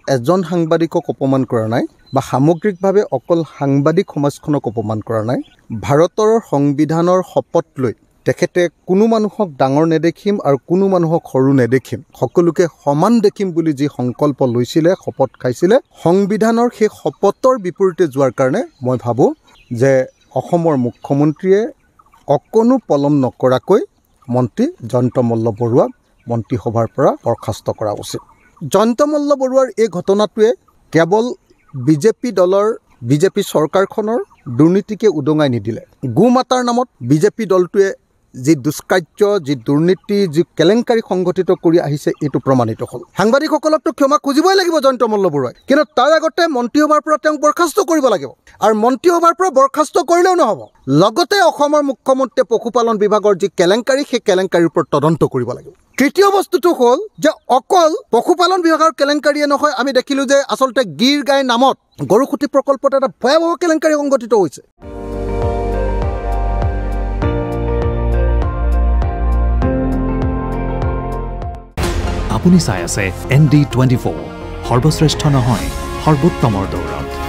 এজন সাংবাদিকক অপমান কৰা নাই বা সামগ্ৰিকভাৱে অকল সাংবাদিক সমাজখনক অপমান কৰা নাই ভাৰতৰ সংবিধানৰ শপত লৈ তেখেতে কোনো মানুহক ডাঙৰ নেদেখিম আৰু কোনো মানুহক সৰু নেদেখিম সকলোকে সমান দেখিম বুলি যি সংকল্প লৈছিলে শপত খাইছিলে সংবিধানৰ সেই শপতৰ বিপৰীতে যোৱাৰ কাৰণে মই ভাবোঁ যে অসমৰ মুখ্যমন্ত্ৰীয়ে অকণো পলম নকৰাকৈ মন্ত্ৰী জয়ন্ত মল্ল বৰুৱাক মন্ত্ৰীসভাৰ পৰা বৰ্খাস্ত কৰা উচিত জয়ন্ত মল্ল বৰুৱাৰ এই ঘটনাটোৱে কেৱল বিজেপি চৰকাৰখনৰ দুৰ্নীতিকে উদঙাই নিদিলে গোমাতাৰ নামত বিজেপি দলটোৱে যি দুষ্কাৰ্য যি দুৰ্নীতি যি কেলেংকাৰী সংগঠিত কৰি আহিছে এইটো প্ৰমাণিত হ'ল সাংবাদিকসকলকতো ক্ষমা খুজিবই লাগিব জয়ন্ত মল্ল বৰুৱাই কিন্তু তাৰ আগতে মন্ত্ৰীসভাৰ পৰা তেওঁক বৰ্খাস্ত কৰিব লাগিব আৰু মন্ত্ৰীসভাৰ পৰা বৰ্খাস্ত কৰিলেও নহ'ব লগতে অসমৰ মুখ্যমন্ত্ৰীয়ে পশুপালন বিভাগৰ যি কেলেংকাৰী সেই কেলেংকাৰীৰ ওপৰত তদন্ত কৰিব লাগিব তৃতীয় বস্তুটো হ'ল যে অকল পশুপালন বিভাগৰ কেলেংকাৰীয়ে নহয় আমি দেখিলোঁ যে আচলতে গীৰ গাই নামত গৰুখুটি প্ৰকল্পত এটা ভয়াৱহ কেলেংকাৰী সংগঠিত হৈছে আপুনি চাই আছে ND24 সৰ্বশ্ৰেষ্ঠ নহয় সৰ্বোত্তমৰ দৌৰত